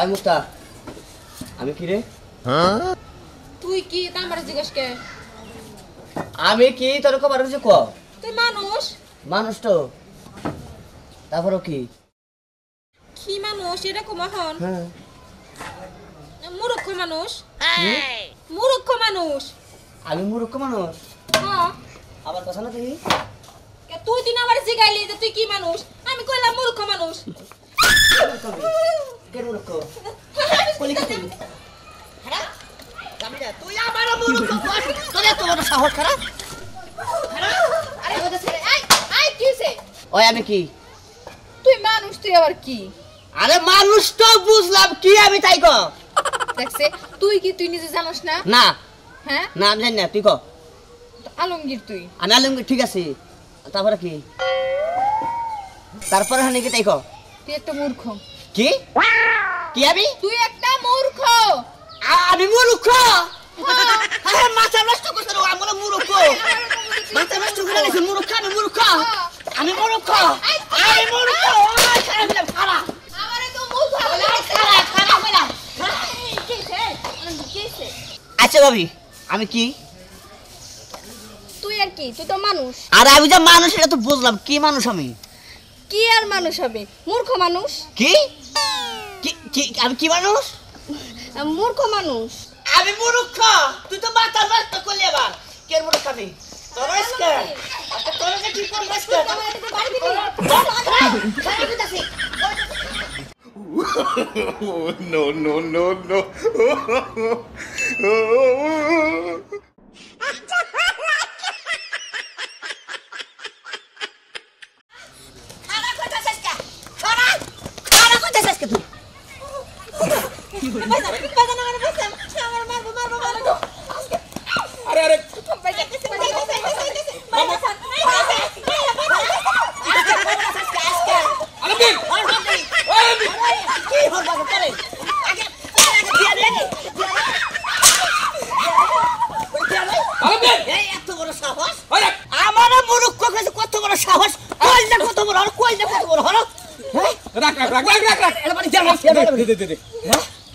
আয় মুক্তা আমি কি রে তুই কি তা আমারে জিজ্ঞেস কে আমি কি তোর খবর কিছু ক তুই মানুষ মানুষ তো তারপরও কি কি মানুষ এটা কমহন হ্যাঁ মূর্খ মানুষ মূর্খ মানুষ আমি মূর্খ মানুষ হ্যাঁ আবার কথা না দেখি তুই দিন আমার জিগাইলি যে তুই কি মানুষ আমি কইলাম মূর্খ মানুষ কে মূর্খ কলি কি হ্যাঁ কামিরা তুই আবার মূর্খ তোর এত বড় সাহস খারাপ আরে ওটা ছেড়ে আই কি হইছে ওই আমি কি তুই মানুষ তুই আবার কি আরে মানুষ তো বুঝলাম কি আমি তাই ক দেখছে তুই নিজে জানোস না না হ্যাঁ না আমি জানি না তুই ক আলমগীর তুই আনালুম ঠিক আছে তারপরে কি তারপরে হানি কি তাই ক তুই একটা মূর্খ কি কি আমি তুই একটা মূর্খ আমি মূর্খ হ্যাঁ মাথা নষ্ট করছ আমি মূর্খ মাথা নষ্ট করে গেছে মূর্খ আমি মূর্খ আমি মূর্খ আমি মূর্খ খারাপ দিলাম খারাপ আমারে তো মূর্খ বলে খারাপ খারাপ বলা কিছে আচ্ছা ভাবি আমি কি তুই আর কি তুই তো মানুষ আর আমি যে মানুষ এটা তো বুঝলাম কি মানুষ আমি কি আর মানুষ হবে মূর্খ মানুষ কি কি আমি কি মানুষ মূর্খ মানুষ আমি মূর্খ তুই তো মাথা নষ্ট করলি আবার কে মূর্খ আমি তোর আজকে তোর যে কি করব আজকে No, no, no, no.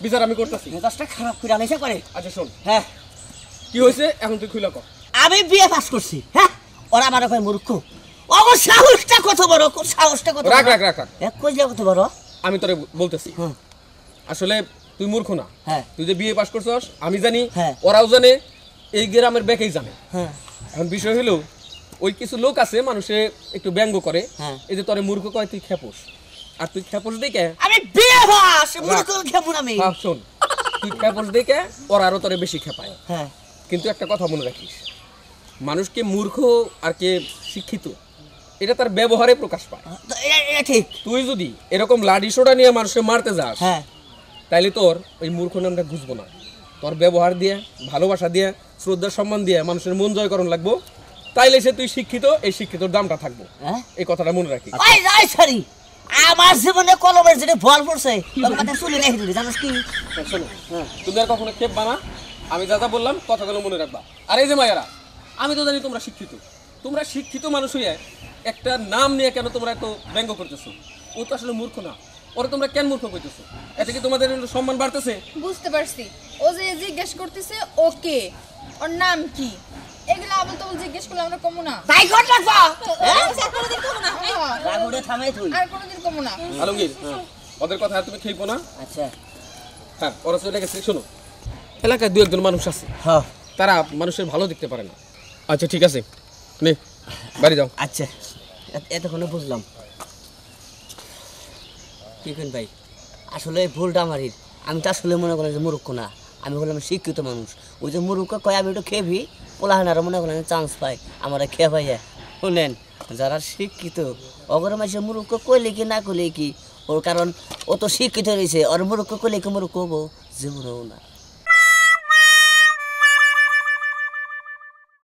বিচার আমি করতেছি মেজাজটা খারাপ করে আনাইছে করে আচ্ছা শোন হ্যাঁ কি হয়েছে এখন তুই খুলে কর আমি বিয়ে পাস করছি হ্যাঁ ওরা আমার কয় মূর্খ ওগো সাহসটা কত বড় সাহসটা কত রাখ রাখ রাখ রাখ এক কইলে কত বড় আমি তোরে বলতেছি হ্যাঁ আসলে তুই মূর্খ না হ্যাঁ তুই যে বিয়ে পাস করছস আমি জানি হ্যাঁ। ওরাও জানে এই গ্রামের বেকেই জানে হ্যাঁ এখন বিষয় হলো ওই কিছু লোক আছে মানুষে একটু ব্যঙ্গ করে হ্যাঁ। এই যে তোরে মূর্খ কয় তুই খেপোস আর তুই খেপোস দেখে আমি বিয়ে পাস মূর্খ কেমন আমি শোন তুই খেপোস দেখে ওরা আরো তোরে বেশি খেপায় হ্যাঁ কিন্তু একটা কথা মনে রাখিস মানুষকে মূর্খ আর কে শিক্ষিত এটা তার ব্যবহারে প্রকাশ পায় এটা ঠিক তুই যদি এরকম লাঠি সোটা নিয়ে মানুষকে মারতে যাস হ্যাঁ তাইলে তোর ওই মূর্খ নামটা বুঝবো না তোর ব্যবহার দিয়ে ভালোবাসা দিয়ে শ্রদ্ধা সম্মান দিয়ে মানুষের মন জয় করণ লাগবো তাইলে সে তুই শিক্ষিত এই শিক্ষিতর দামটা থাকবো হ্যাঁ এই কথাটা মনে রাখিস ওই যাই সরি আমার জীবনে কলমের যেটা বল পড়ছে তোর কথা শুনে নাই দিলি জানিস কি শোনো তুমি আর কখনো খেপবা না আমি যা যা বললাম কথাগুলো মনে রাখবা আর এই যে মায়েরা আমি তো জানি তোমরা শিক্ষিত মানুষ হইয়া একটা নাম নিয়ে কেন তোমরা এত ব্যঙ্গ করতেছো ও তো আসলে মূর্খ না ওরা তোমরা কেন মূর্খ করতেছো এতে কি তোমাদের সম্মান বাড়তেছে বুঝতে পারছি ও যে জিজ্ঞেস করতেছে ওকে ওর নাম কি এগুলা আবল তো জিজ্ঞেস করলে আমরা কমু না তাই কর রাখবা কোনোদিন কমু না রাগুড়ে থামাই তুই আর কোনোদিন কমু না আলমগীর ওদের কথা আর তুমি খেইবো না আচ্ছা হ্যাঁ ওরা চলে গেছে শোনো এলাকায় দু একজন মানুষ আছে হ্যাঁ তারা মানুষের ভালো দেখতে পারে না আচ্ছা ঠিক আছে নে বাড়ি যাও আচ্ছা এতক্ষণে বুঝলাম কি কেন ভাই আসলে ভুলটা আমারই আমি তো আসলে মনে করলাম যে মূর্খ না আমি বললাম শিক্ষিত মানুষ ওই যে মূর্খ কয় আমি একটু খেবি পোলাহানারও মনে করলাম চান্স পাই আমার খেয়ে ভাইয়া শুনেন যারা শিক্ষিত অগর মাসে মূর্খ কইলে কি না কইলে কি ওর কারণ ও তো শিক্ষিত রয়েছে ওর মূর্খ কইলে কি মূর্খ হবো জীবনও না